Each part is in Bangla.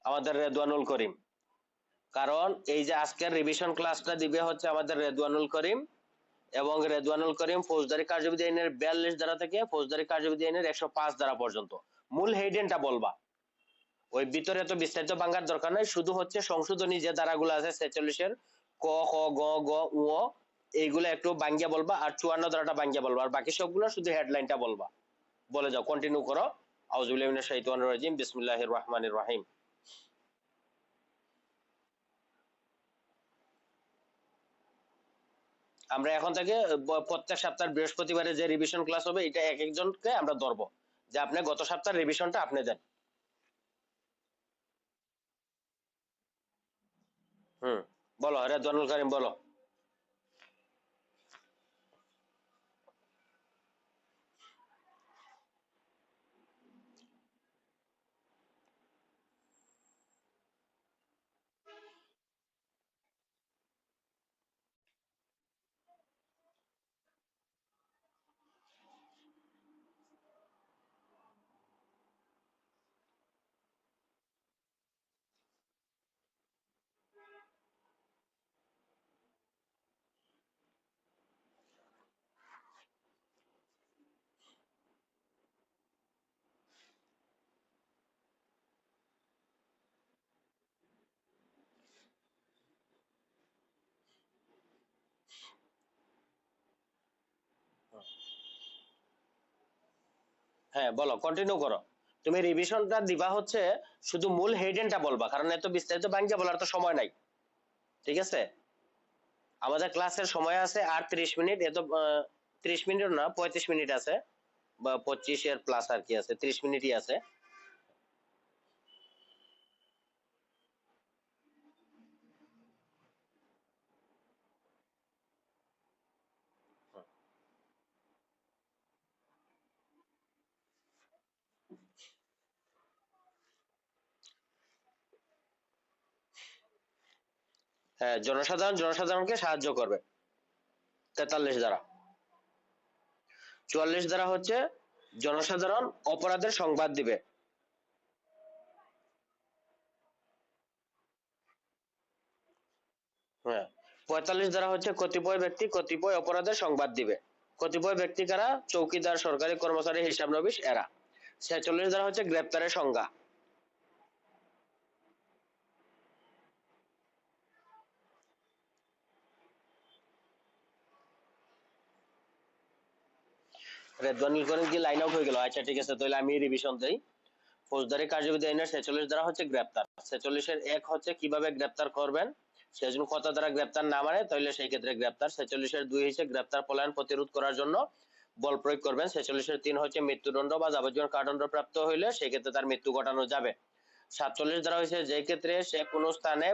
আমাদের রেদওয়ানুল করিম। কারণ এই যে আজকের রিভিশন ক্লাসটা দিবে হচ্ছে আমাদের রেদওয়ানুল করিম, এবং রেদওয়ানুল করিম ফৌজদারি কার্যবিধি আইনের 42 ধারা থেকে ফৌজদারি কার্যবিধি আইনের 105 ধারা পর্যন্ত। মূল হেডেনটা বলবা, ওই ভিতরে এত বিস্তারিত ভাঙার দরকার নাই, শুধু হচ্ছে সংশোধনী যে ধারাগুলো আছে 46-এর ক খ গ গ উ এইগুলো একটু ভাঙ্গিয়া বলবা, আর 54 ধারাটা ভাঙ্গিয়া বলবা, আর বাকি সবগুলো শুধু হেডলাইনটা বলবা। বলে যাও, কন্টিনিউ করো। আউযু বিল্লাহি মিনাশ শাইতানির রাজিম, বিসমিল্লাহির রহমানির রহিম। আমরা এখন থেকে প্রত্যেক সপ্তাহের বৃহস্পতিবারে যে রিভিশন ক্লাস হবে এটা এক একজনকে আমরা ধরবো, যে আপনি গত সপ্তাহের রিভিশনটা আপনি দেন। হুম, বলো রেদওয়ানুল করিম, বলো। হ্যাঁ বলো, কন্টিনিউ করো। তুমি রিভিশনটা দিবা হচ্ছে শুধু মূল হেডেনটা বলবা, কারণ এত বিস্তারিত ভাঙ্গিয়া বলার তো সময় নাই। ঠিক আছে, আমাদের ক্লাসের সময় আছে আর 30 মিনিট, এত 30 মিনিট না, 35 মিনিট আছে, বা 25-এর প্লাস আর কি আছে, 30 মিনিটই আছে। হ্যাঁ, জনসাধারণকে সাহায্য করবে 43 দ্বারা। 44 দ্বারা হচ্ছে জনসাধারণ অপরাধের সংবাদ দিবে। হ্যাঁ, 45 দ্বারা হচ্ছে কতিপয় ব্যক্তি কতিপয় অপরাধের সংবাদ দিবে। কতিপয় ব্যক্তি কারা? চৌকিদার, সরকারি কর্মচারী, হিসাব নবিশ এরা। 46 দ্বারা হচ্ছে গ্রেপ্তারের সংজ্ঞা। রেদওয়ানুল করিম কি লাইন আউট হয়ে গেল? আচ্ছা ঠিক আছে, তাহলে আমি রিভিশন দেই। ফৌজদারি কার্যবিধি আইনের 46 দ্বারা হচ্ছে গ্রেপ্তার। 46-এর 1 হচ্ছে কিভাবে গ্রেপ্তার করবেন, সে যদি কত দ্বারা গ্রেপ্তার না মানে তাহলে সেই ক্ষেত্রে গ্রেপ্তার। 46-এর 2 হচ্ছে গ্রেপ্তার পলায়ন প্রতিরোধ করার জন্য বল প্রয়োগ করবেন। 46-এর 3 হচ্ছে মৃত্যুদণ্ড বা যাবজ্জীবন কারাদণ্ড প্রাপ্ত হইলে সেই ক্ষেত্রে তার মৃত্যু ঘটানো যাবে। 47 দ্বারা হচ্ছে যে ক্ষেত্রে সে কোনো স্থানে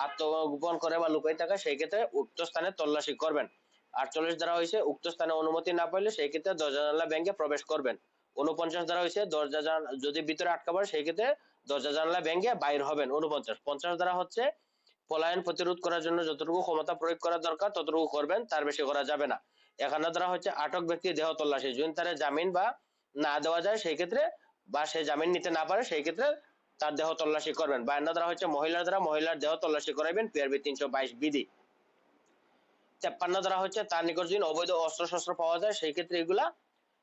আত্মগোপন করে বা লুকাই থাকে সেই ক্ষেত্রে উক্ত স্থানে তল্লাশি করবেন। 48 দ্বারা হয়েছে উক্ত স্থানে অনুমতি না পাইলে সেই ক্ষেত্রে দরজা জানালা ভেঙে প্রবেশ করবেন। 49 দ্বারা হয়েছে দরজা যদি ভিতরে আটকা পড়ে সেই ক্ষেত্রে দরজা জানালা ভেঙে বাইর হবেন। 49। 50 দ্বারা হচ্ছে পলায়ন প্রতিরোধ করার জন্য যতটুকু ক্ষমতা প্রয়োগ করা দরকার ততটুকু করবেন, তার বেশি করা যাবে না। 51 দ্বারা হচ্ছে আটক ব্যক্তির দেহ তল্লাশি, যদি তার জামিন বা না দেওয়া যায় সেই ক্ষেত্রে, বা সে জামিন নিতে না পারে সেই ক্ষেত্রে তার দেহ তল্লাশি করবেন। 52 দ্বারা হচ্ছে মহিলার দ্বারা মহিলার দেহ তল্লাশি করাইবেন, পিআরবি 322 বিধি। 53 দ্বারা হচ্ছে তার নিকট যদি অবৈধ অস্ত্র শস্ত্র পাওয়া যায় সেই ক্ষেত্রে এগুলা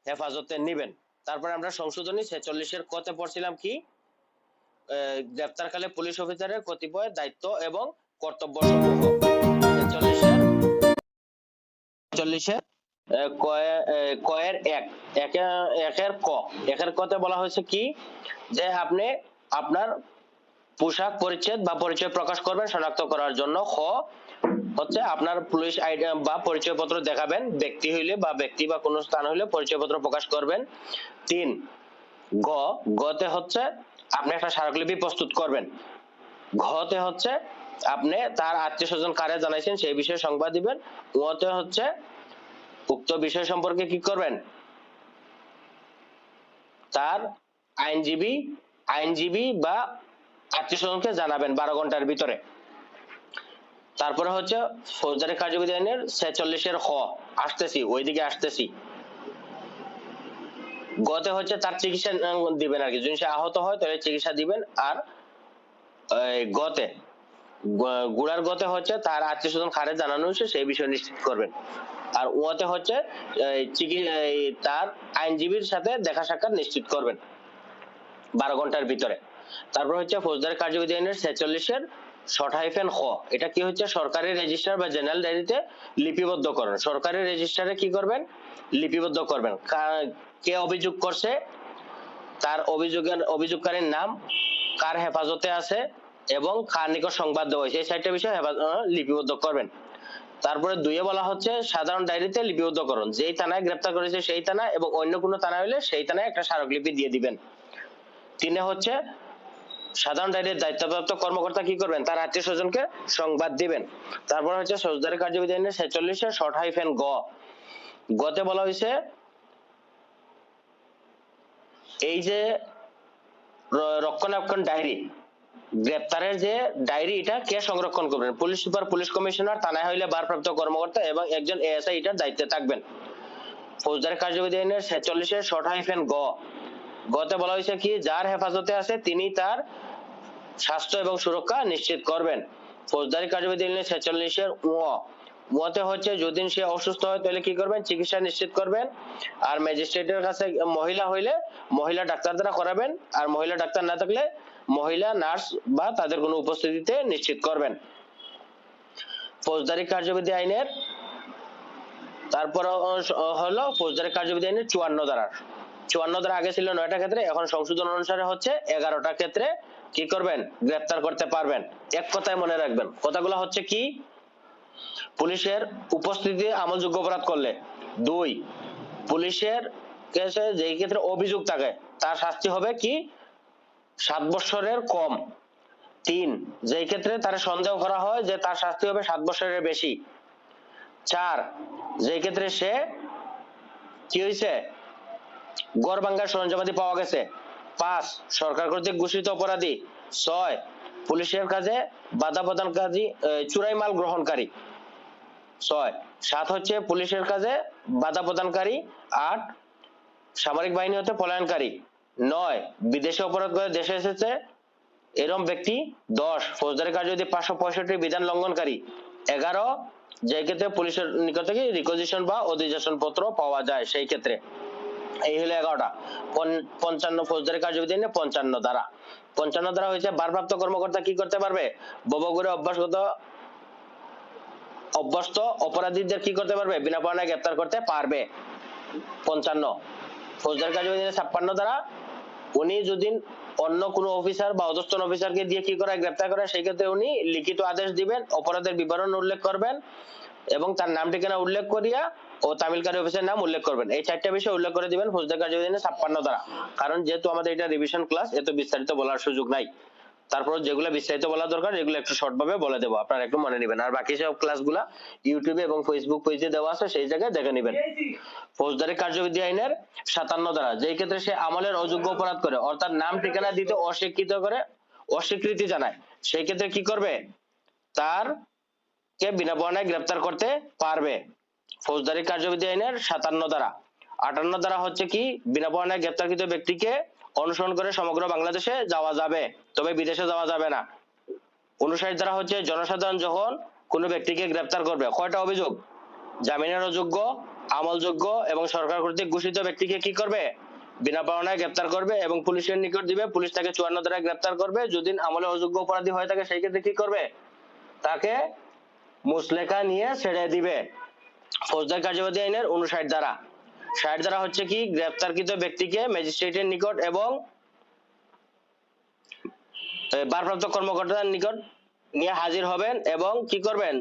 হেফাজতে নিবেন। তারপরে আমরা সংশোধনী 46-এর কতে পড়ছিলাম কি, গ্রেপ্তারকালে পুলিশ অফিসারের কতিপয় দায়িত্ব এবং কর্তব্য সমূহ। 46-এর কয়ের 1 একের ক, একের কতে বলা হয়েছে কি, যে আপনি আপনার পোশাক পরিচ্ছদ বা পরিচয় প্রকাশ করবেন শনাক্ত করার জন্য। খ হচ্ছে আপনার পুলিশ আইডি বা পরিচয়পত্র দেখাবেন, ব্যক্তি হইলে বা ব্যক্তি বা কোনো স্থান হইলে পরিচয়পত্র প্রকাশ করবেন। 3 গ, গতে হচ্ছে আপনি একটা স্মারকলিপি প্রস্তুত করবেন। ঘতে হচ্ছে আপনি তার আত্মীয় স্বজন কারে জানাইছেন সেই বিষয়ে সংবাদ দিবেন। উতে হচ্ছে উক্ত বিষয় সম্পর্কে কি করবেন, তার আইনজীবী বা আত্মীয় স্বজনকে জানাবেন 12 ঘন্টার ভিতরে। তারপরে হচ্ছে ফৌজদারি কার্যবিধি আইনের 46-এর খ, আসতেছি ওইদিকে আসতেছি। গতে হচ্ছে তার চিকিৎসা দিবেন আর কি, যদি সে আহত হয় তাহলে চিকিৎসা দিবেন। আর গতে গুড়ার গতে হচ্ছে তার আত্মীয় স্বজন খারে জানানো হয়েছে সেই বিষয় নিশ্চিত করবেন। আর ওতে হচ্ছে তার আইনজীবীর সাথে দেখা সাক্ষাৎ নিশ্চিত করবেন 12 ঘন্টার ভিতরে। তারপর হচ্ছে ফৌজদারি কার্যবিধি আইনের 46-এর খ, এটা কি হচ্ছে সরকারি রেজিস্টার বা জেনারেল ডায়েরিতে লিপিবদ্ধ করবেন। সরকারি রেজিস্টারে কি করবেন, লিপিবদ্ধ করবেন কে অভিযোগ করছে, তার অভিযোগকারীর নাম, কার হেফাজতে আছে এবং কার নিকট সংবাদ দেওয়া হয়েছে, এই 4টা বিষয় লিপিবদ্ধ করবেন। তারপরে 2-এ বলা হচ্ছে সাধারণ ডায়েরিতে লিপিবদ্ধকরণ, যেই থানায় গ্রেপ্তার করেছে সেই থানা এবং অন্য কোনো থানা হলে সেই থানায় একটা স্মারকলিপি দিয়ে দিবেন। 3-এ হচ্ছে সাধারণ ডায়েরির দায়িত্বপ্রাপ্ত কর্মকর্তা কি করবেন, তার আত্মীয় স্বজনকে সংবাদ দিবেন। তারপর হচ্ছে ফৌজদারি কার্যবিধি আইনের 46-এর গতে বলা হয়েছে এই যে রক্ষণাবেক্ষণ ডায়েরি, গ্রেপ্তারের যে ডায়েরি, এটা কে সংরক্ষণ করবেন, পুলিশ সুপার, পুলিশ কমিশনার, থানায় হইলে ভারপ্রাপ্ত কর্মকর্তা এবং একজন এএসআই এটার দায়িত্বে থাকবেন। ফৌজদারি কার্যবিধি আইনের 46-এর গতে বলা হয়েছে কি, যার হেফাজতে আছে তিনি তার স্বাস্থ্য এবং সুরক্ষা নিশ্চিত করবেন। ফৌজদারি কার্যবিধি আইনের 46-এর মতে হচ্ছে যদি সে অসুস্থ হয় তাহলে কি করবেন, চিকিৎসা নিশ্চিত করবেন। আর ম্যাজিস্ট্রেটের কাছে মহিলা হইলে মহিলা ডাক্তার দ্বারা করাবেন, আর মহিলা ডাক্তার না থাকলে মহিলা নার্স বা তাদের কোনো উপস্থিতিতে নিশ্চিত করবেন। ফৌজদারি কার্যবিধি আইনের তারপর হলো ফৌজদারি কার্যবিধি আইনের 54 ধারা আগে ছিল 9টা ক্ষেত্রে, এখন সংশোধন অনুসারে হচ্ছে 11টা ক্ষেত্রে কি করবেন, গ্রেফতার করতে পারবেন। এক কথায় মনে রাখবেন, কথাগুলো হচ্ছে কি, পুলিশের উপস্থিতি আমলযোগ্য অপরাধ করলে, 2 পুলিশের কেসে যেই ক্ষেত্রে অভিযোগ থাকে তার শাস্তি হবে কি 7 বছরের কম, 3 যেই ক্ষেত্রে তার সন্দেহ করা হয় যে তার শাস্তি হবে 7 বছরের বেশি, 4 যেই ক্ষেত্রে সে কি হয়েছে গড় ভাঙ্গার সরঞ্জামাদি পাওয়া গেছে, 5 সরকার কর্তৃক ঘোষিত অপরাধী, 6 পুলিশের কাজে বাধা প্রদানকারী চুরাই মাল গ্রহণকারী, 7 হচ্ছে পুলিশের কাজে বাধা প্রদানকারী, 8 সামরিক বাহিনী হতে পলায়নকারী, 9 বিদেশে অপরাধ করে দেশে এসেছে এরকম ব্যক্তি, 10 ফৌজদারি কার্যবিধি 565 বিধান লঙ্ঘনকারী, 11 যে ক্ষেত্রে পুলিশের নিকট থেকে রিকোজিশন বা অধিবেশন পত্র পাওয়া যায় সেই ক্ষেত্রে। এই হলো 11টা। 55 ফৌজদারি কার্যবিধি 55 ধারা। 55 ধারা হয়েছে ভারপ্রাপ্ত কর্মকর্তা কি করতে পারবে, ববগুরে অভ্যস্ত অপরাধীদের কি করতে পারবে, বিনা পরোয়ানায় গ্রেফতার করতে পারবে। 55 ফৌজদারি কার্যবিধি 56 ধারা, উনি যদি অন্য কোনো অফিসার বা অধস্তন অফিসারকে দিয়ে কি করে গ্রেফতার করে, সেই ক্ষেত্রে উনি লিখিত আদেশ দিবেন, অপরাধের বিবরণ উল্লেখ করবেন এবং তার নাম ঠিকানা উল্লেখ করিয়া ও তামিলকারী অফিসের নাম উল্লেখ করবেন। এই 4টা বিষয় উল্লেখ করে দিবেন ফৌজদারি কার্যবিধি 56 ধারা। কারণ যেহেতু আমাদের এটা রিভিশন ক্লাস, এত বিস্তারিত বলার সুযোগ নাই, তারপর যেগুলো বিস্তারিত বলা দরকার এগুলো একটু শর্ট ভাবে বলে দেবো, আপনারা একটু মনে নেবেন। আর বাকি সব ক্লাসগুলা ইউটিউবে এবং ফেসবুক পেজে দেওয়া আছে, সেই জায়গায় দেখে নেবেন। ফৌজদারি কার্যবিধি আইনের 57 ধারা, যেই ক্ষেত্রে সে আমলের অযোগ্য অপরাধ করে অর্থাৎ নাম ঠিকানা দিতে অস্বীকৃতি জানায়, সেই ক্ষেত্রে কি করবে, তার কে বিনা পরোয়ানায় গ্রেফতার করতে পারবে। ফৌজদারি কার্যবিধি আইনের 57 ধারা। 58 ধারা হচ্ছে কি, বিনা পরোয়ানায় গ্রেফতারকৃত ব্যক্তিকে অনুসরণ করে সমগ্র বাংলাদেশে যাওয়া যাবে, তবে বিদেশে যাওয়া যাবে না। 59 ধারা হচ্ছে জনসাধারণ যখন কোনো ব্যক্তিকে গ্রেফতার করবে, কয়টা অভিযোগ, জামিনের অযোগ্য, আমলযোগ্য এবং সরকার কর্তৃক ঘোষিত ব্যক্তিকে কি করবে, বিনা পরোয়ানায় গ্রেফতার করবে এবং পুলিশের নিকট দিবে, পুলিশ তাকে 54 ধারায় গ্রেফতার করবে। যদি আমলে অযোগ্য অপরাধী হয়ে থাকে সেই ক্ষেত্রে কি করবে, তাকে মুচলেকা নিয়ে ছেড়ে দিবে। ফৌজদারি কার্যবিধি আইনের 59 ধারা। 60 ধারা হচ্ছে কি, গ্রেফতারকৃত ব্যক্তিকে ম্যাজিস্ট্রেটের নিকট এবং ভারপ্রাপ্ত কর্মকর্তার নিকট নিয়ে হাজির হবেন এবং কি করবেন,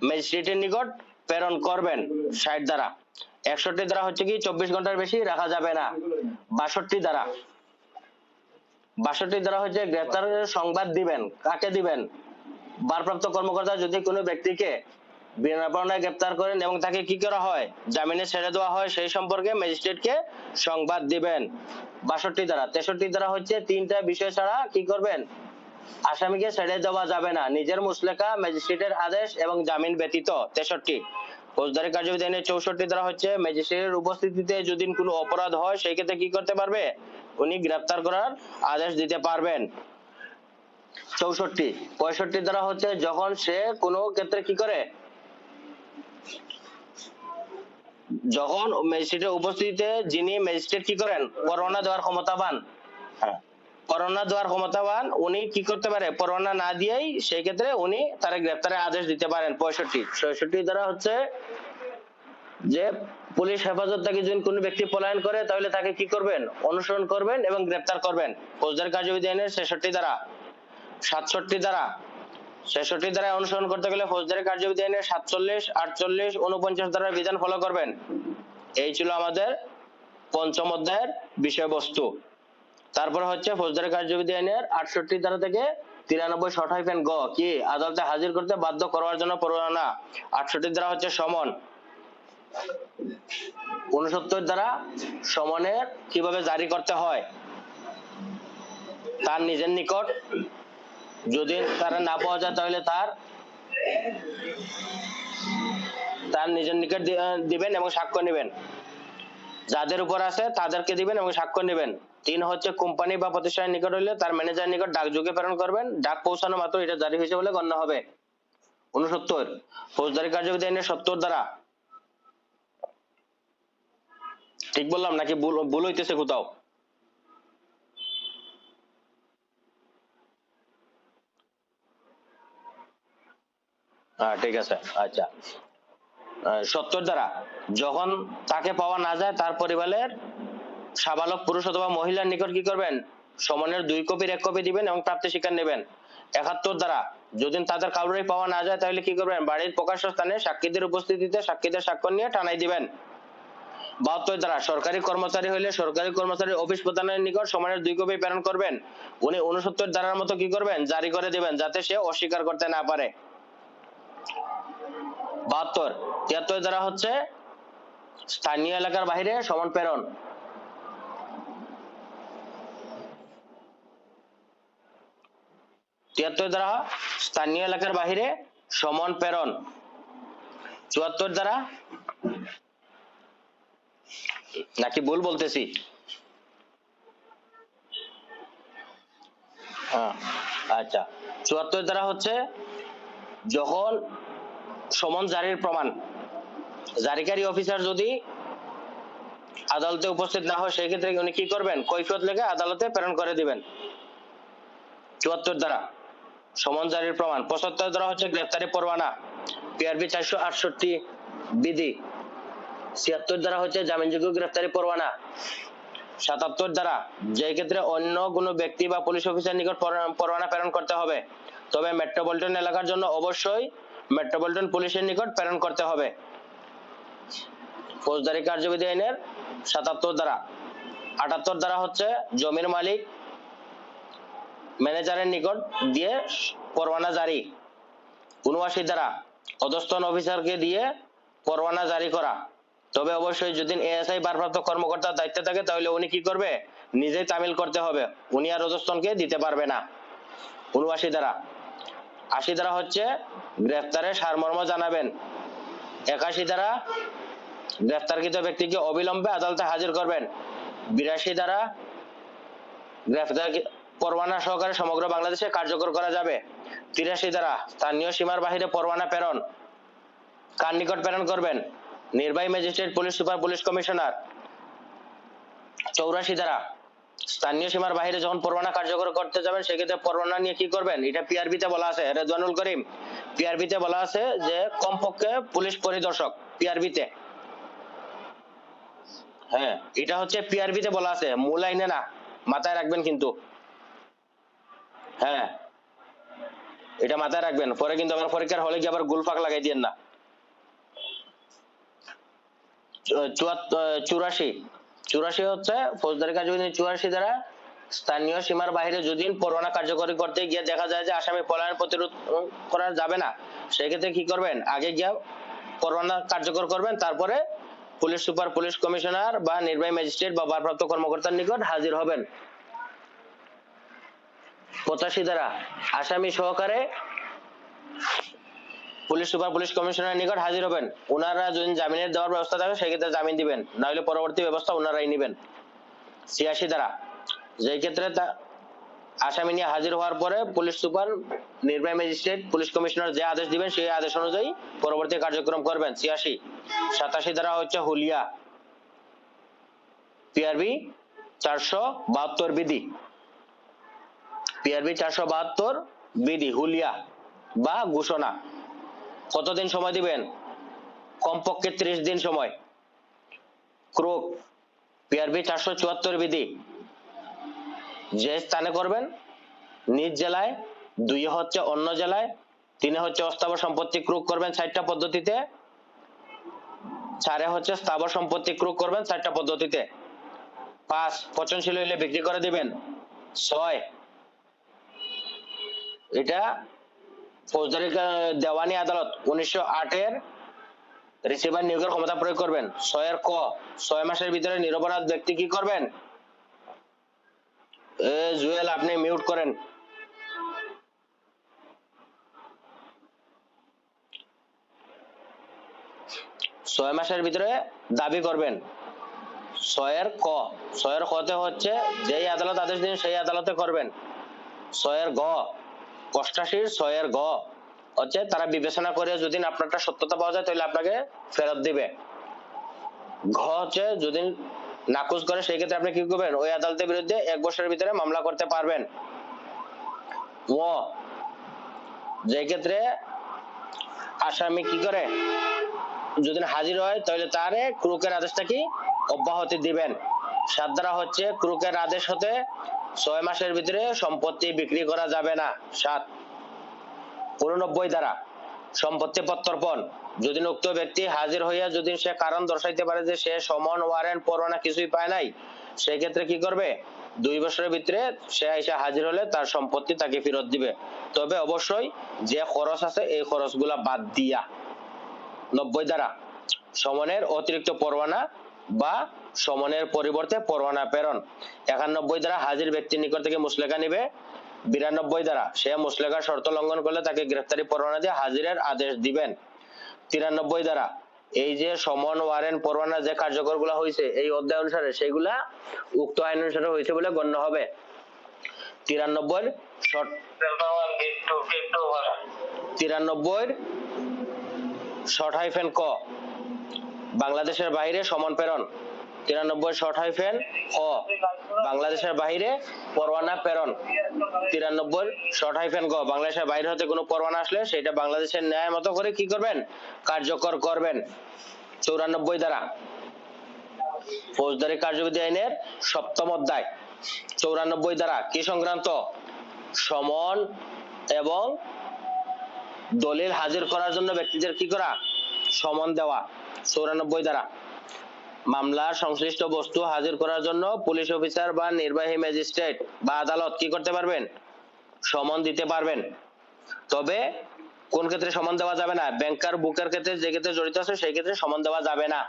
ম্যাজিস্ট্রেটের নিকট প্রেরণ করবেন। 60 ধারা। 61 ধারা হচ্ছে কি, 24 ঘন্টার বেশি রাখা যাবে না। 62 ধারা। 62 ধারা হচ্ছে গ্রেফতারের সংবাদ দিবেন, কাকে দিবেন, ভারপ্রাপ্ত কর্মকর্তা যদি কোনো ব্যক্তিকে বিনা পরোয়ানায় গ্রেফতার করেন এবং তাকে কি করা হয়, জামিনে ছেড়ে দেওয়া হয়, সেই সম্পর্কে ম্যাজিস্ট্রেটকে সংবাদ দিবেন। 62 ধারা। 63 ধারা হচ্ছে 3টা বিষয় ছাড়া কি করবেন, আসামিকে ছেড়ে দেওয়া যাবে না, নিজের মুচলেকা, ম্যাজিস্ট্রেটের আদেশ এবং জামিন ব্যতীত। 63 ফৌজদারি কার্যবিধি আইনের 64 ধারা হচ্ছে ম্যাজিস্ট্রেটের উপস্থিতিতে যদি কোনো অপরাধ হয় সেই ক্ষেত্রে কি করতে পারবে, উনি গ্রেফতার করার আদেশ দিতে পারবেন। 64 65 দ্বারা হচ্ছে যখন সে কোনো ক্ষেত্রে কি করে, যখন ম্যাজিস্ট্রেটের উপস্থিতিতে যিনি ম্যাজিস্ট্রেট কি করেন পরোয়ানা দেওয়ার ক্ষমতা পান, হ্যাঁ পরোয়ানা দেওয়ার ক্ষমতা পান, উনি কি করতে পারে পরোয়ানা না দিয়েই সেই ক্ষেত্রে উনি তার গ্রেফতারের আদেশ দিতে পারেন। 65 দ্বারা হচ্ছে যে পুলিশ হেফাজত থেকে যদি কোনো ব্যক্তি পলায়ন করে তাহলে তাকে কি করবেন, অনুসরণ করবেন এবং গ্রেফতার করবেন। ফৌজদারি কার্যবিধি আইনের 66 ধারা 67 ধারা 66 ধারায় অনুসরণ করতে গেলে ফৌজদারি কার্যবিধি আইনের 47 48 49 ধারার বিধান ফলো করবেন। এই ছিল আমাদের পঞ্চম অধ্যায়ের বিষয়বস্তু। তারপর হচ্ছে ফৌজদারি কার্যবিধি আইনের 68 ধারা থেকে 93 গ কি আদালতে হাজির করতে বাধ্য করার জন্য পরোয়ানা। 68 ধারা হচ্ছে সমন। 69 ধারা সমনের কিভাবে জারি করতে হয়, তার নিজের নিকট যদি তারা না পাওয়া যায় তাহলে তার নিজের নিকট দিবেন এবং সাক্ষ্য নেবেন, যাদের উপর আছে তাদেরকে দিবেন এবং সাক্ষ্য নেবেন। 3 হচ্ছে কোম্পানি বা প্রতিষ্ঠানের নিকট হইলে তার ম্যানেজারের নিকট ডাকযোগে প্রেরণ করবেন, ডাক পৌঁছানো মাত্র এটা জারি হয়েছে বলে গণ্য হবে। 69 ফৌজদারি কার্যবিধি আইনের 70 ধারা, ঠিক বললাম নাকি ভুল হইতেছে কোথাও? হ্যাঁ ঠিক আছে, আচ্ছা। 70 ধারা যখন তাকে পাওয়া না যায় তার পরিবারের সাবালক পুরুষ অথবা মহিলার নিকট কি করবেন, সমনের 2 কপির 1 কপি দিবেন এবং প্রাপ্তি স্বীকার নেবেন। 71 ধারা যদি তাদের কাউরেই পাওয়া না যায় তাহলে কি করবেন, বাড়ির প্রকাশ্য স্থানে সাক্ষীদের উপস্থিতিতে সাক্ষীদের সাক্ষ্য নিয়ে টানাই দিবেন। 72 ধারা সরকারি কর্মচারী হইলে সরকারি কর্মচারীর অফিস প্রধানের নিকট সমনের 2 কপি প্রেরণ করবেন। উনি 69 ধারার মতো কি করবেন, জারি করে দিবেন যাতে সে অস্বীকার করতে না পারে। 72 73 ধারা হচ্ছে স্থানীয় এলাকার বাইরে সমন প্রেরণ। 73 ধারা স্থানীয় এলাকার বাইরে সমন প্রেরণ। 74 ধারা নাকি ভুল বলতেছি? আচ্ছা, 74 ধারা হচ্ছে যখন সমন জারির প্রমাণ জারিকারী অফিসার যদি আদালতে উপস্থিত না হয় সেই ক্ষেত্রে উনি কি করবেন, কৈফিয়ত লেখে আদালতে প্রেরণ করে দিবেন। 74 ধারা সমন জারির প্রমাণ। 75 ধারা হচ্ছে গ্রেফতারি পরোয়ানা, পিআরবি 468 বিধি। 76 ধারা হচ্ছে জামিনযোগ্য গ্রেফতারি পরোয়ানা। 77 ধারা যে ক্ষেত্রে অন্য কোনো ব্যক্তি বা পুলিশ অফিসার নিকট পরোয়ানা প্রেরণ করতে হবে, তবে মেট্রোপলিটন এলাকার জন্য অবশ্যই মেট্রোপলিটন পুলিশের নিকট প্রেরণ করতে হবে। ফৌজদারি কার্যবিধি আইনের 77 ধারা। 78 ধারা হচ্ছে জমির মালিক ম্যানেজারের নিকট দিয়ে পরোয়ানা জারি। 79 ধারা অধস্তন অফিসারকে দিয়ে পরোয়ানা জারি করা, তবে অবশ্যই যদি এএসআই ভারপ্রাপ্ত কর্মকর্তার দায়িত্বে থাকে তাহলে উনি কি করবে, নিজেই তামিল করতে হবে, উনি আর অধস্তনকে দিতে পারবে না। 79 ধারা। 80 ধারা হচ্ছে গ্রেফতারের সারমর্ম জানাবেন। 81 ধারা গ্রেফতারকৃত ব্যক্তিকে অবিলম্বে আদালতে হাজির করবেন। 82 ধারা গ্রেফতার পরোয়ানা সহকারে সমগ্র বাংলাদেশে কার্যকর করা যাবে। 83 ধারা স্থানীয় সীমার বাহিরে পরোয়ানা প্রেরণ কার নিকট প্রেরণ করবেন, নির্বাহী magistrate, police super, police commissioner. 84 ধারা স্থানীয় সীমার বাহিরে যখন পরোয়ানা কার্যকর করতে যাবেন সেক্ষেত্রে পরোয়ানা নিয়ে কি করবেন, এটা পিআরবিতে বলা আছে, রেদওয়ানুল করিম পিআরবিতে বলা আছে যে কমপক্ষে পুলিশ পরিদর্শক পিআরবিতে, হ্যাঁ এটা হচ্ছে পিআরবিতে বলা আছে, মূল আইনে না, মাথায় রাখবেন কিন্তু। হ্যাঁ এটা মাথায় রাখবেন, পরে কিন্তু আমার পরীক্ষার হলে গিয়ে আবার গুলফাক লাগাই দিয়েন না। 84 হচ্ছে ফৌজদারি কার্যবিধি 84 ধারা স্থানীয় সীমার বাইরে যদি পরোয়ানা কার্যকরী করতে গিয়ে দেখা যায় যে আসামি পলায়ন প্রতিরোধ করা যাবে না, সেক্ষেত্রে কি করবেন, আগে গিয়ে পরোয়ানা কার্যকর করবেন, তারপরে পুলিশ সুপার, পুলিশ কমিশনার বা নির্বাহী ম্যাজিস্ট্রেট বা ভারপ্রাপ্ত কর্মকর্তার নিকট হাজির হবেন। 85 ধারা আসামি সহকারে পুলিশ সুপার, পুলিশ কমিশনারের নিকট হাজির হবেন, ওনারা যদি জামিনের দেওয়ার ব্যবস্থা থাকে সেক্ষেত্রে জামিন দিবেন, না হলে পরবর্তী ব্যবস্থা ওনারাই নেবেন। 86 ধারা যে ক্ষেত্রে আসামি নিয়ে হাজির হওয়ার পরে পুলিশ সুপার, নির্বাহী ম্যাজিস্ট্রেট, পুলিশ কমিশনার যে আদেশ দিবেন সেই আদেশ অনুযায়ী পরবর্তী কার্যক্রম করবেন। 86 87 ধারা হচ্ছে হুলিয়া, পিআরবি 472 বিধি, পিআরবি 472 বিধি হুলিয়া বা ঘোষণা। কতদিন সময় দিবেন? কমপক্ষে 30 দিন সময়। ক্রোক, পিআরবি 474 বিধি, যে স্থানে করবেন নিজ জেলায়, 2 হচ্ছে অন্য জেলায়, 3 হচ্ছে অস্থাবর সম্পত্তি ক্রোক করবেন 4টা পদ্ধতিতে, 4 হচ্ছে স্থাবর সম্পত্তি ক্রোক করবেন 4টা পদ্ধতিতে, 5 পচনশীল হইলে বিক্রি করে দিবেন, 6 এটা ফৌজদারি দেওয়ানি আদালত 1908 এর রিসিভার নিয়োগের ক্ষমতা প্রয়োগ করবেন। 6 এর ক, 6 মাসের ভিতরে নিরপরাধ ব্যক্তি কি করবেন? জুয়েল আপনি মিউট করেন। 6 মাসের ভিতরে দাবি করবেন। 6 এর ক, 6 এর কতে হচ্ছে যেই আদালত আদেশ দিন সেই আদালতে করবেন। 6 এর গ, 88 6 এর গ হচ্ছে তারা বিবেচনা করে যদি আপনারটা সত্যতা পাওয়া যায় তাহলে আপনাকে ফেরত দিবে। ঘ হচ্ছে যদি নাকচ করে সেই ক্ষেত্রে আপনি কি করবেন? ওই আদালতের বিরুদ্ধে 1 বছরের ভিতরে মামলা করতে পারবেন। ও যে ক্ষেত্রে আসামি কি করে যদি হাজির হয় তাহলে তারে ক্রুকের আদেশটা কি অব্যাহতি দিবেন। 7 ধারা হচ্ছে ক্রুকের আদেশ হতে 6 মাসের ভিতরে সম্পত্তি বিক্রি করা যাবে না। 7 89 ধারা সম্পত্তি প্রত্যর্পণ, যদি উক্ত ব্যক্তি হাজির হইয়া যদি সে কারণ দর্শাইতে পারে যে সে সমন ওয়ারেন্ট পরোয়ানা কিছুই পায় নাই, সেই ক্ষেত্রে কি করবে? 2 বছরের ভিতরে সে এসে হাজির হলে তার সম্পত্তি তাকে ফেরত দিবে, তবে অবশ্যই যে খরচ আছে এই খরচগুলা বাদ দিয়া। 90 ধারা সমনের অতিরিক্ত পরোয়ানা বা সমনের পরিবর্তে পরোয়ানা প্রেরণ। 91 ধারা হাজির ব্যক্তির নিকট থেকে মুসলেখা নিবে। 92 ধারা সে মুসলেখার শর্ত লঙ্ঘন করলে তাকে গ্রেফতারি পরোয়ানা দিয়ে হাজিরের আদেশ দিবেন। 93 ধারা এই যে সমন ওয়ারেন্ট পরোয়ানা যে কার্যকর গুলা হয়েছে এই অধ্যায় অনুসারে সেইগুলা উক্ত আইন অনুসারে হয়েছে বলে গণ্য হবে। 93 শর্ট হাইফেন ক বাংলাদেশের বাইরে সমন প্রেরণ। 93 শর্ট হাইফেন খ বাংলাদেশের বাইরে পরোয়ানা প্রেরণ। 93 শর্ট হাইফেন গ বাংলাদেশের বাইরে হতে কোনো পরোয়ানা আসলে সেটা বাংলাদেশের ন্যায় মতো করে কি করবেন? কার্যকর করবেন। 94 ধারা ফৌজদারি কার্যবিধি আইনের 7ম অধ্যায়। 94 ধারা কি সংক্রান্ত? সমন এবং দলিল হাজির করার জন্য ব্যক্তিদের কি করা? সমন দেওয়া। 94 ধারা মামলার সংশ্লিষ্ট বস্তু হাজির করার জন্য পুলিশ অফিসার বা নির্বাহী ম্যাজিস্ট্রেট বা আদালত কি করতে পারবেন? সমন দিতে পারবেন। তবে কোন ক্ষেত্রে সমন দেওয়া যাবে না? ব্যাংকার বুকের ক্ষেত্রে যে ক্ষেত্রে জড়িত আছে সেই ক্ষেত্রে সমন দেওয়া যাবে না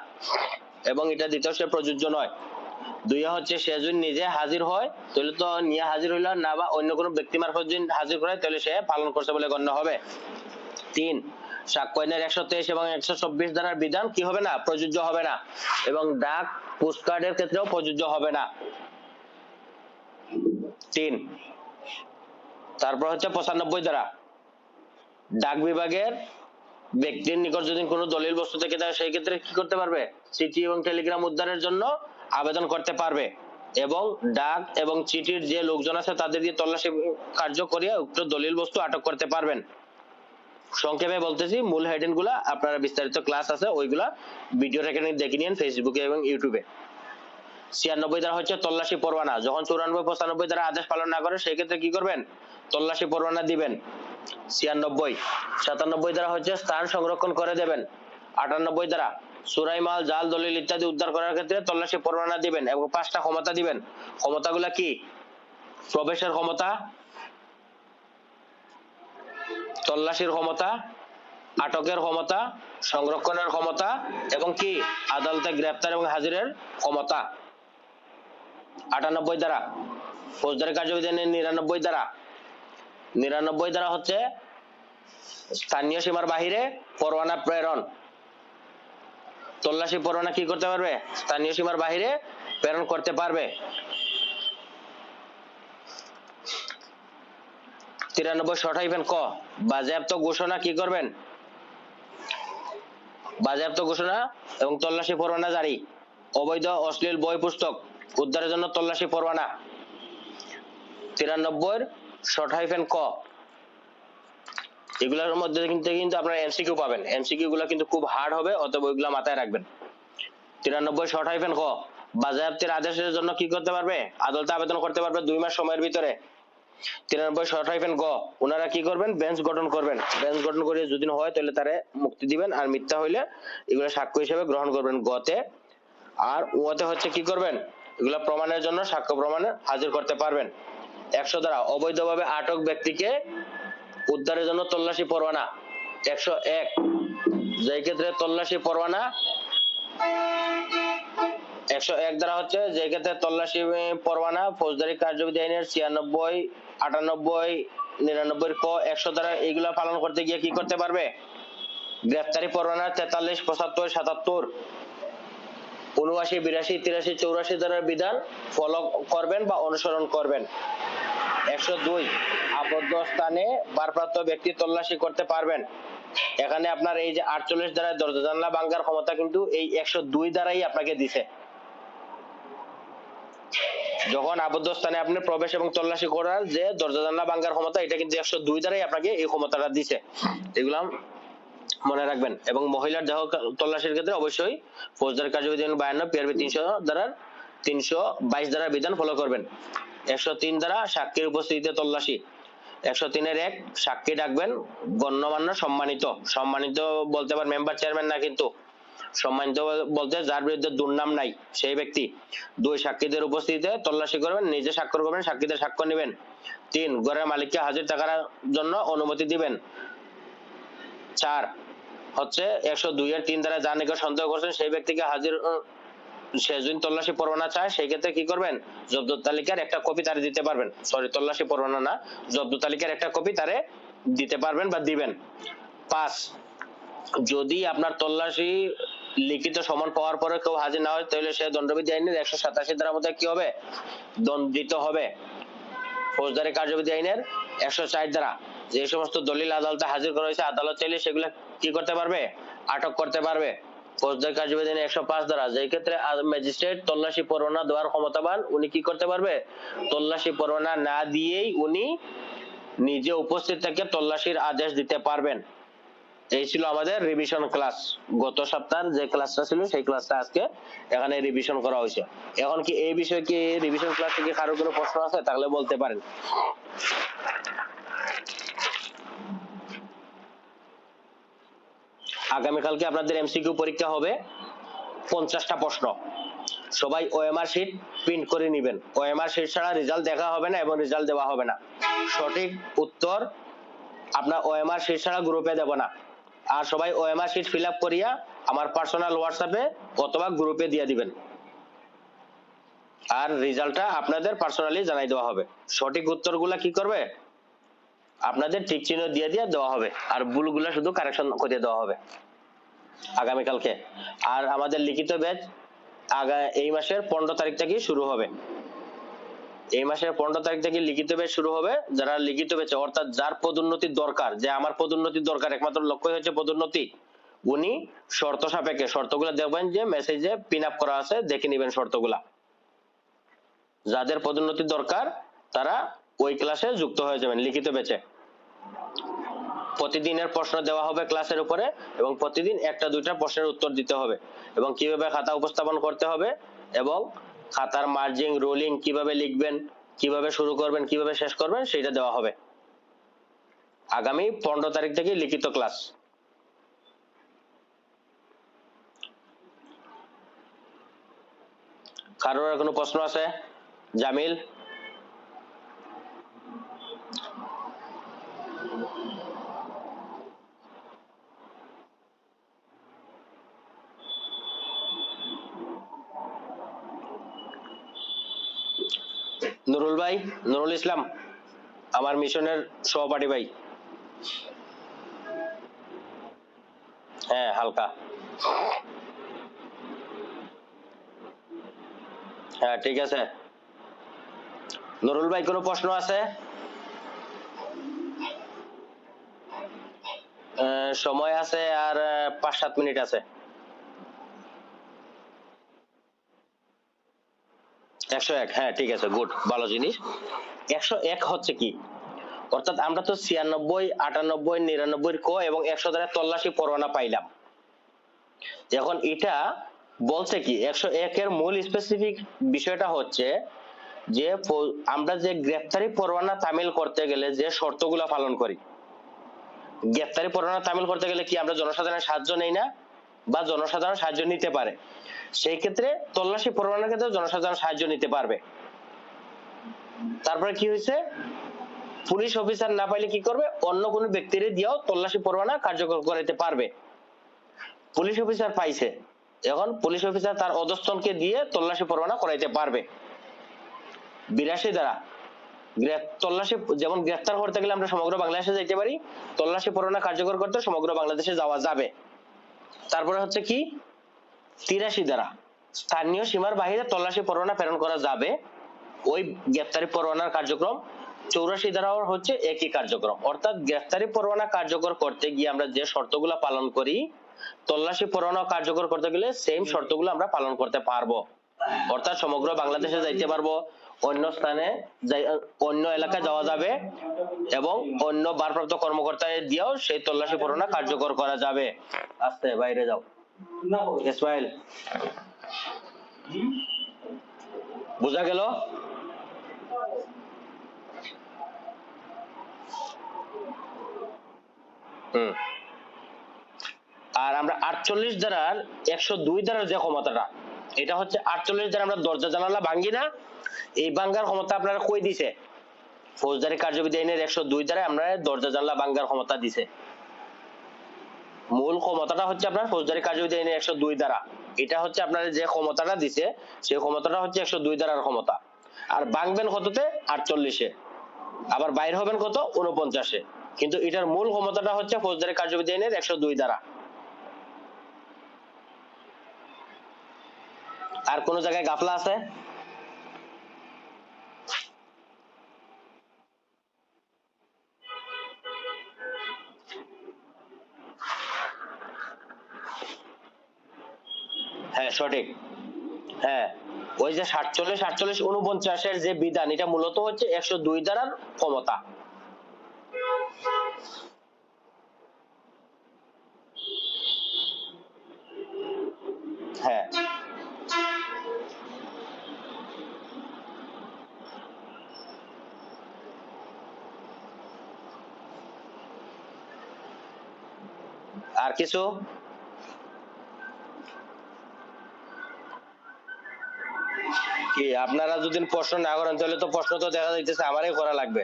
এবং এটা দিতেও সে প্রযোজ্য নয়। 2 হচ্ছে সে যদি নিজে হাজির হয় তাহলে তো নিয়ে হাজির হইল না, বা অন্য কোনো ব্যক্তি মারফত যদি হাজির করে তাহলে সে পালন করছে বলে গণ্য হবে। 3 সাক্ষ্য আইনের 123 এবং 124 ধারার বিধান কি হবে না? প্রযোজ্য হবে না এবং ডাক পোস্টকার্ডের ক্ষেত্রেও প্রযোজ্য হবে না। 3 তারপর হচ্ছে 95 ধারা ডাক বিভাগের ব্যক্তির নিকট যদি কোনো দলিল বস্তু থেকে থাকে সেই ক্ষেত্রে কি করতে পারবে? চিঠি এবং টেলিগ্রাম উদ্ধারের জন্য আবেদন করতে পারবে এবং ডাক এবং চিঠির যে লোকজন আছে তাদের দিয়ে তল্লাশি কার্য করিয়া উক্ত দলিল বস্তু আটক করতে পারবেন। সংক্ষেপে বলতেছি, মূল হেডিং গুলা আপনারা বিস্তারিত ক্লাস আছে ওইগুলা ভিডিও রেখে দেখে নিন ফেসবুকে এবং ইউটিউবে। 96 ধারা হচ্ছে তল্লাশি পরোয়ানা। যখন 94 95 ধারা আদেশ পালন না করে সেই ক্ষেত্রে কি করবেন? তল্লাশি পরোয়ানা দিবেন। 96 97 ধারা হচ্ছে স্থান সংরক্ষণ করে দেবেন। 98 ধারা চোরাই মাল, জাল, দলিল ইত্যাদি উদ্ধার করার ক্ষেত্রে তল্লাশি পরোয়ানা দিবেন এবং 5টা ক্ষমতা দিবেন। ক্ষমতাগুলা কি? প্রবেশের ক্ষমতা, তল্লাশির ক্ষমতা, আটকের ক্ষমতা, সংরক্ষণের ক্ষমতা এবং কি আদালতে গ্রেফতার এবং হাজিরের ক্ষমতা। 98 ধারা ফৌজদারি কার্যবিধি 99 ধারা 99 ধারা হচ্ছে স্থানীয় সীমার বাহিরে পরোয়ানা প্রেরণ। তল্লাশি পরোয়ানা কি করতে পারবে? স্থানীয় সীমার বাহিরে প্রেরণ করতে পারবে। 93 শর্ট হাইফেন ক, বাজেয়াপ্ত ঘোষণা কি করবেন, বাজেয়াপ্ত ঘোষণা এবং তল্লাশি পরোয়ানা জারি, অবৈধ অশ্লীল বই পুস্তক উদ্ধারের জন্য তল্লাশি পরোয়ানা। 93 শর্ট হাইফেন ক, এগুলোর মধ্যে কিন্তু আপনারা এমসিকিউ পাবেন, এমসিকিউ গুলো কিন্তু খুব হার্ড হবে, অতএব ওইগুলো মাথায় রাখবেন। 93 শর্ট হাইফেন ক, বাজেয়াপ্তির আদেশের জন্য কি করতে পারবে, আদালতে আবেদন করতে পারবে 2 মাস সময়ের ভিতরে। 93 শর্ট হাইফেন গ, ওনারা কি করবেন, বেঞ্চ গঠন করবেন, বেঞ্চ গঠন করে যদি হয় তাহলে তারে মুক্তি দিবেন, আর মিথ্যা হইলে এগুলো সাক্ষ্য হিসেবে গ্রহণ করবেন গতে। আর ওতে হচ্ছে কি করবেন, এগুলো প্রমাণের জন্য সাক্ষ্য প্রমাণে হাজির করতে পারবেন। 100 দ্বারা অবৈধভাবে আটক ব্যক্তিকে উদ্ধারের জন্য তল্লাশি পরোয়ানা। 101, যে ক্ষেত্রে তল্লাশি পরোয়ানা 101 দ্বারা হচ্ছে যে ক্ষেত্রে তল্লাশি পরোয়ানা ফৌজদারি কার্যবিধি আইনের 96, 98, 99 ক, 100 দ্বারা এগুলা পালন করতে গিয়ে কি করতে পারবে, গ্রেফতারি পরোয়ানা 43, 75, 77, 79, 82, 83, 84 দ্বারা বিধান ফলো করবেন বা অনুসরণ করবেন। 102, আবদ্ধ স্থানে ভারপ্রাপ্ত ব্যক্তি তল্লাশি করতে পারবেন। এখানে আপনার এই যে 48 দ্বারা দরজা জানলা ভাঙার ক্ষমতা কিন্তু এই 102 দ্বারাই আপনাকে দিছে। যখন আবদ্ধ স্থানে আপনি প্রবেশ এবং তল্লাশি করার যে দরজা জানলা ভাঙার ক্ষমতা, এটা কিন্তু 102 দ্বারাই আপনাকে এই ক্ষমতাটা দিছে, এগুলো মনে রাখবেন। এবং মহিলার দেহ তল্লাশির ক্ষেত্রে অবশ্যই ফৌজদারি কার্যবিধি 52 পিআরবি 300 দ্বারা 322 দ্বারা বিধান ফলো করবেন। 103 দ্বারা সাক্ষীর উপস্থিতিতে তল্লাশি। 103 1, সাক্ষী ডাকবেন গণ্যমান্য সম্মানিত, সম্মানিত বলতে পারেন মেম্বার চেয়ারম্যান না, কিন্তু সম্মানিত বলতে যার বিরুদ্ধে দুর্নাম নাই সেই ব্যক্তি। 2, সাক্ষীদের উপস্থিতিতে তল্লাশি করবেন, নিজে স্বাক্ষর করবেন, সাক্ষীদের সাক্ষ্য নেবেন। 3, ঘরের মালিককে হাজির থাকার জন্য অনুমতি দিবেন। 4 হচ্ছে 102 এর 3 দ্বারা যার নিকট সন্দেহ করছেন সেই ব্যক্তিকে হাজির, সে যদি তল্লাশি পরোয়ানা চায় সেই ক্ষেত্রে কি করবেন, জব্দ তালিকার একটা কপি তারে দিতে পারবেন, সরি তল্লাশি পরোয়ানা না, জব্দ তালিকার একটা কপি তারে দিতে পারবেন বা দিবেন। 5, যদি আপনার তল্লাশি লিখিত সমন পাওয়ার পরে কেউ হাজির না হয় তাহলে সে দণ্ডবিধি আইনের 187 ধারার মধ্যে কি হবে, দণ্ডিত হবে। ফৌজদারি কার্যবিধি আইনের 160 ধারা, যে সমস্ত দলিল আদালতে হাজির করা হয়েছে আদালত চাইলে সেগুলো কি করতে পারবে, আটক করতে পারবে। ফৌজদারি কার্যবিধি আইনের 105 ধারা, যে ক্ষেত্রে ম্যাজিস্ট্রেট তল্লাশি পরোয়ানা দেওয়ার ক্ষমতাবান, উনি কি করতে পারবে, তল্লাশি পরোয়ানা না দিয়েই উনি নিজে উপস্থিত থেকে তল্লাশির আদেশ দিতে পারবেন। এই ছিল আমাদের রিভিশন ক্লাস। গত সপ্তাহের যে ক্লাসটা ছিল সেই ক্লাসটা আজকে এখানে রিভিশন করা হয়েছে। এখন কি এই বিষয়ে কি রিভিশন ক্লাস থেকে কারো কোনো প্রশ্ন আছে তাহলে বলতে পারেন। আগামীকালকে আপনাদের এমসিকিউ পরীক্ষা হবে 50টা প্রশ্ন, সবাই ওএমআর শিট প্রিন্ট করে নেবেন। ওএমআর শিট ছাড়া রেজাল্ট দেখা হবে না এবং রেজাল্ট দেওয়া হবে না। সঠিক উত্তর আপনার ওএমআর শিট ছাড়া গ্রুপে দেব না। আর সবাই ওএমআর শিট ফিল আপ করিয়া আমার পার্সোনাল হোয়াটসঅ্যাপে অথবা গ্রুপে দিয়ে দিবেন, আর রেজাল্টটা আপনাদের পার্সোনালি জানাই দেওয়া হবে। সঠিক উত্তরগুলা কি করবে, আপনাদের ঠিক চিহ্ন দিয়ে দিয়ে দেওয়া হবে, আর ভুলগুলা শুধু কারেকশন করে দেওয়া হবে আগামীকালকে। আর আমাদের লিখিত ব্যাচ এই মাসের 15 তারিখ থেকে শুরু হবে। এই মাসের 15 তারিখ থেকে লিখিত ব্যাচ শুরু হবে। যারা লিখিত ব্যাচে অর্থাৎ যার পদোন্নতির দরকার, যে আমার পদোন্নতির দরকার, একমাত্র লক্ষ্যই হচ্ছে পদোন্নতি, উনি শর্ত সাপেক্ষে শর্তগুলো দেখবেন যে মেসেজে পিন আপ করা আছে, দেখে নেবেন শর্তগুলা। যাদের পদোন্নতির দরকার তারা ওই ক্লাসে যুক্ত হয়ে যাবেন লিখিত ব্যাচে। প্রতিদিনের প্রশ্ন দেওয়া হবে ক্লাসের উপরে এবং প্রতিদিন একটা দুইটা প্রশ্নের উত্তর দিতে হবে, এবং কিভাবে খাতা উপস্থাপন করতে হবে এবং খাতার মার্জিং রোলিং কিভাবে লিখবেন, কিভাবে শুরু করবেন, কিভাবে শেষ করবেন সেটা দেওয়া হবে। আগামী 15 তারিখ থেকে লিখিত ক্লাস। কারোর কোনো প্রশ্ন আছে? জামিল, নুরুল ভাই, নুরুল ইসলাম, আমার মিশনের সহপাঠী ভাই। হ্যাঁ হালকা, হ্যাঁ ঠিক আছে। নুরুল ভাই কোনো প্রশ্ন আছে? সময় আছে আর 5-7 মিনিট আছে। 101, হ্যাঁ ঠিক আছে, গুড, ভালো জিনিস। 101 হচ্ছে কি, অর্থাৎ আমরা তো 96, 98, 99 ক এবং 100 দ্বারা তল্লাশি পরোয়ানা পাইলাম। এখন এটা বলছে কি 101 এর মূল স্পেসিফিক বিষয়টা হচ্ছে যে আমরা যে গ্রেফতারি পরোয়ানা তামিল করতে গেলে যে শর্তগুলো পালন করি, গ্রেফতারি পরোয়ানা তামিল করতে গেলে কি আমরা জনসাধারণের সাহায্য নেই না, বা জনসাধারণ সাহায্য নিতে পারে, সেই ক্ষেত্রে তল্লাশি পরোয়ানার ক্ষেত্রে জনসাধারণ সাহায্য নিতে পারবে। তারপরে কি হয়েছে, পুলিশ অফিসার না পাইলে কি করবে, অন্য কোনো ব্যক্তির দিয়েও তল্লাশি পরোয়ানা কার্যকর করাইতে পারবে। পুলিশ অফিসার পাইছে, এখন পুলিশ অফিসার তার অধস্তনকে দিয়ে তল্লাশি পরোয়ানা করাইতে পারবে। 82 দ্বারা তল্লাশি, যেমন গ্রেফতার করতে গেলে আমরা সমগ্র বাংলাদেশে যাইতে পারি, তল্লাশি পরোয়ানা কার্যকর করতে সমগ্র বাংলাদেশে যাওয়া যাবে। তারপরে হচ্ছে কি 83 দ্বারা স্থানীয় সীমার বাইরে তল্লাশি পরোয়ানা প্রেরণ করা যাবে, ওই গ্রেফতারি পরোয়ানার কার্যক্রম। 84 দ্বারাও হচ্ছে একই কার্যক্রম, অর্থাৎ গ্রেফতারি পরোয়ানা কার্যকর করতে গিয়ে আমরা যে শর্তগুলো পালন করি, তল্লাশি পরোয়ানা কার্যকর করতে গেলে সেম শর্তগুলো আমরা পালন করতে পারবো। অর্থাৎ সমগ্র বাংলাদেশে যাইতে পারবো, অন্য স্থানে অন্য এলাকায় যাওয়া যাবে, এবং অন্য ভারপ্রাপ্ত কর্মকর্তাদের দিয়েও সেই তল্লাশি পরোয়ানা কার্যকর করা যাবে। আস্তে বাইরে যাও ইসমাইল, বুঝা গেল? আর আমরা 48 ধারার 102 ধারার যে ক্ষমতাটা, এটা হচ্ছে 48 ধারা আমরা দরজা জানালা ভাঙ্গি না, এই ভাঙ্গার ক্ষমতা আপনারা কই দিছে, ফৌজদারি কার্যবিধি আইনের 102 ধারায় আমরা দরজা জানালা ভাঙ্গার ক্ষমতা দিছে। মূল ক্ষমতাটা হচ্ছে আপনার ফৌজদারি কার্যবিধি আইনের 102 ধারা, এটা হচ্ছে আপনার যে ক্ষমতাটা দিছে সেই ক্ষমতাটা হচ্ছে 102 ধারার ক্ষমতা। আর ভাঙবেন কততে, 48-এ, আবার বাইর হবেন কত, 49-এ, কিন্তু এটার মূল ক্ষমতাটা হচ্ছে ফৌজদারি কার্যবিধি আইনের 102 ধারা। আর কোন জায়গায় গাফলা আছে? হ্যাঁ সঠিক, হ্যাঁ ওই যে 47, 48, 49-এর যে বিধান, এটা মূলত হচ্ছে 102 ধারার ক্ষমতা। হ্যাঁ আর কিছু? কি আপনারা যদি প্রশ্ন না করেন তাহলে তো প্রশ্ন তো দেখা যাইতেছে আমারই করা লাগবে।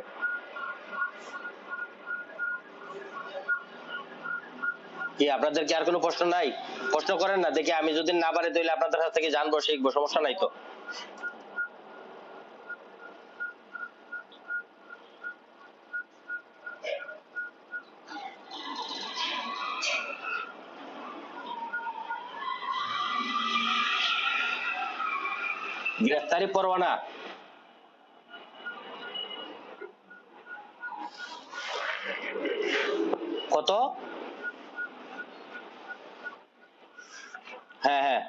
কি আপনাদের কি আর কোনো প্রশ্ন নাই? প্রশ্ন করেন না দেখি, আমি যদি না পারি তাহলে আপনাদের কাছ থেকে জানবো, শিখবো, সমস্যা নাই তো। গ্রেফতারি পরোয়ানা কত? হ্যাঁ হ্যাঁ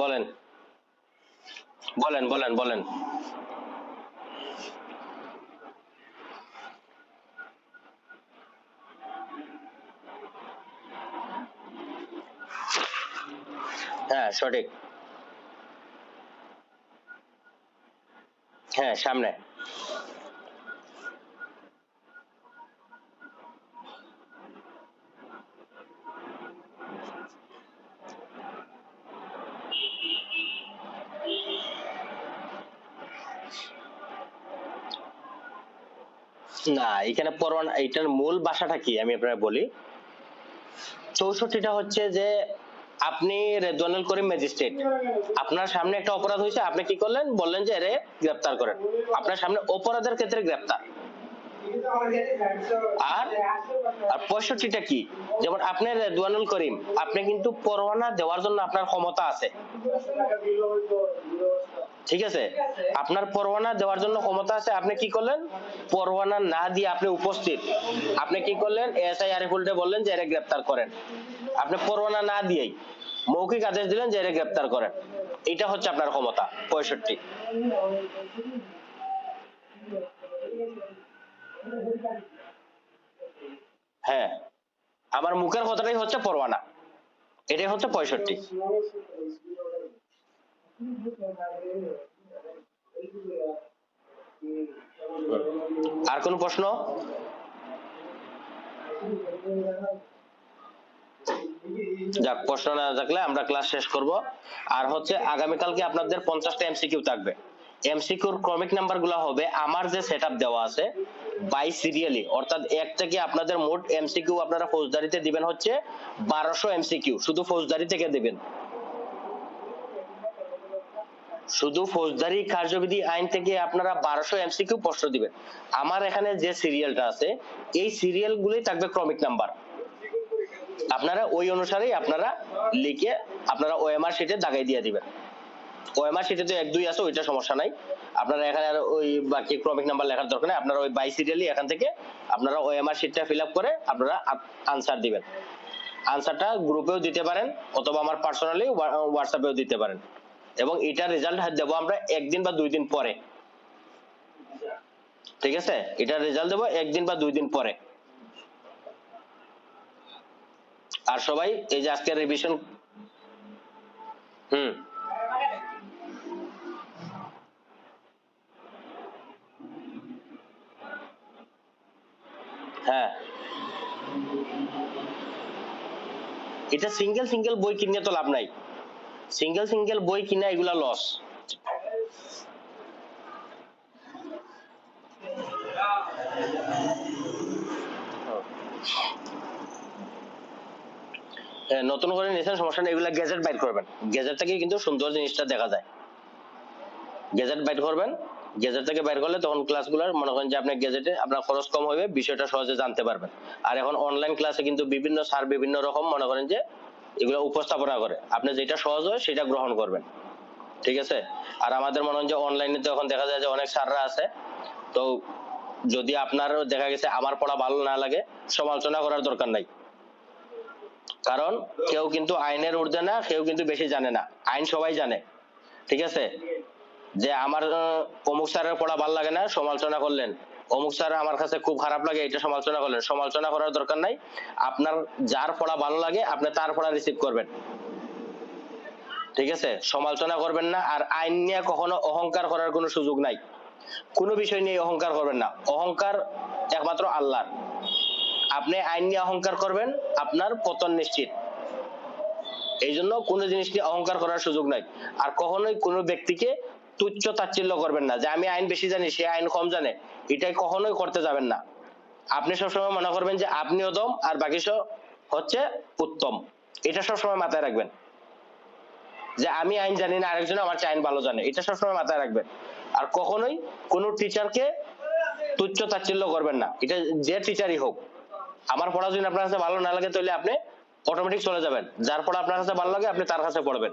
বলেন বলেন বলেন বলেন। হ্যাঁ সঠিক, হ্যাঁ সামনে। না এখানে পরোয়ানা, এটার মূল ভাষাটা কি আমি আপনাকে বলি। 64টা হচ্ছে যে আপনি রেদওয়ানুল করিম ম্যাজিস্ট্রেট, আপনার সামনে একটা অপরাধ হয়েছে, আপনি কি করলেন, বললেন যে এরে গ্রেফতার করেন, আপনার সামনে অপরাধের ক্ষেত্রে গ্রেফতার। আর 65টা কি, যেমন আপনি রেদওয়ানুল করিম, আপনি কিন্তু পরোয়ানা দেওয়ার জন্য আপনার ক্ষমতা আছে, ঠিক আছে, আপনার পরোয়ানা দেওয়ার জন্য ক্ষমতা আছে, আপনি কি করলেন, পরোয়ানা না দিয়ে আপনি উপস্থিত, আপনি কি করলেন, এসআই আরিফুল বললেন যে এর গ্রেফতার করেন, আপনি পরোয়ানা না দিয়েই মৌখিক আদেশ দিলেন যে এর গ্রেফতার করেন, এটা হচ্ছে আপনার ক্ষমতা 65। হ্যাঁ, আমার মুখের কথাটাই হচ্ছে পরোয়ানা, এটাই হচ্ছে 65। আর কোন প্রশ্ন? যাক, প্রশ্ন না থাকলে আমরা ক্লাস শেষ করব। আর হচ্ছে আগামীকালকে আপনাদের 50টা এমসিকিউ থাকবে। এমসিকিউর ক্রমিক নাম্বার গুলো হবে আমার যে সেটআপ দেওয়া আছে বাই সিরিয়ালি, অর্থাৎ এক থেকে আপনাদের মোট এমসিকিউ আপনারা ফৌজদারিতে দিবেন হচ্ছে 1200 এমসিকিউ, শুধু ফৌজদারি থেকে দিবেন, শুধু ফৌজদারি কার্যবিধি আইন থেকে আপনারা 1200 এমসিকিউ প্রশ্ন দিবেন। আমার এখানে যে সিরিয়ালটা আছে এই সিরিয়াল গুলোই থাকবে ক্রমিক নাম্বার, আপনারা ওই অনুসারেই আপনারা লিখে আপনারা ওএমআর শিটে দাগাই দিয়ে দিবেন। ওএমআর শিটে তো 1 2 আছে, ওইটা সমস্যা নাই, আপনারা এখানে আর ওই বাকি ক্রমিক নাম্বার লেখার দরকার নেই, আপনারা ওই বাই সিরিয়ালি এখান থেকে আপনারা ওএমআর শিটটা ফিল আপ করে আপনারা আনসার দিবেন। আনসারটা গ্রুপেও দিতে পারেন অথবা আমার পার্সোনালি হোয়াটসঅ্যাপেও দিতে পারেন, এবং এটার রেজাল্ট দেবো আমরা 1 দিন বা 2 দিন পরে। ঠিক আছে, এটার রেজাল্ট দেবো 1 দিন বা 2 দিন পরে। আর সবাই এই যে আজকের রিভিশন, হ্যাঁ, এটা সিঙ্গেল সিঙ্গেল বই কিনে তো লাভ নাই, সিঙ্গেল সিঙ্গেল বই কিনা এগুলা লস। নতুন করে নিয়েছেন সমস্যা নেই, এগুলা গ্যাজেট বাইট করবেন, গ্যাজেট থেকে কিন্তু সুন্দর জিনিসটা দেখা যায়, গ্যাজেট বাইট করবেন, গ্যাজেট থেকে বাইর করলে তখন ক্লাসগুলোর মনে করেন যে আপনার গ্যাজেটে আপনার খরচ কম হবে, বিষয়টা সহজে জানতে পারবেন। আর এখন অনলাইন ক্লাসে কিন্তু বিভিন্ন স্যার বিভিন্ন রকম মনে করেন যে এগুলো উপস্থাপনা করে, আপনি যেটা সহজ হয় সেটা গ্রহণ করবেন। ঠিক আছে, আর আমাদের মনে হয় যে অনলাইনে তো এখন দেখা যায় যে অনেক স্যাররা আছে, তো যদি আপনার দেখা গেছে আমার পড়া ভালো না লাগে সমালোচনা করার দরকার নাই, কারণ কেউ কিন্তু আইনের ঊর্ধ্বে না, কেউ কিন্তু বেশি জানে না, আইন সবাই জানে। ঠিক আছে, যে আমার অমুক স্যারের পড়া ভালো লাগে না সমালোচনা করলেন, অমুক স্যার আমার কাছে খুব খারাপ লাগে এটা সমালোচনা করলেন, সমালোচনা করার দরকার নাই, আপনার যার পড়া ভালো লাগে আপনি তার পড়া রিসিভ করবেন। ঠিক আছে, সমালোচনা করবেন না। আর আইন নিয়ে কখনো অহংকার করার কোনো সুযোগ নাই, কোনো বিষয় নিয়ে অহংকার করবেন না, অহংকার একমাত্র আল্লাহর। আপনি আইন নিয়ে অহংকার করবেন আপনার পতন নিশ্চিত, এই জন্য কোনো জিনিস নিয়ে অহংকার করার সুযোগ নাই। আর কখনোই কোনো ব্যক্তিকে তুচ্ছ তাচ্ছিল্য করবেন না, যে আমি আইন বেশি জানি সে আইন কম জানে, এটাই কখনোই করতে যাবেন না। আপনি সবসময় মনে করবেন যে আপনি অদম আর বাকি সব হচ্ছে উত্তম, এটা সবসময় মাথায় রাখবেন, যে আমি আইন জানি না আরেকজন আমার চেয়ে আইন ভালো জানে, এটা সবসময় মাথায় রাখবেন। আর কখনোই কোনো টিচারকে তুচ্ছ তাচ্ছিল্য করবেন না, এটা যে টিচারই হোক। আমার পড়া যদি আপনার কাছে ভালো না লাগে তাহলে আপনি অটোমেটিক চলে যাবেন, যার পড়া আপনার কাছে ভালো লাগে আপনি তার কাছে পড়বেন।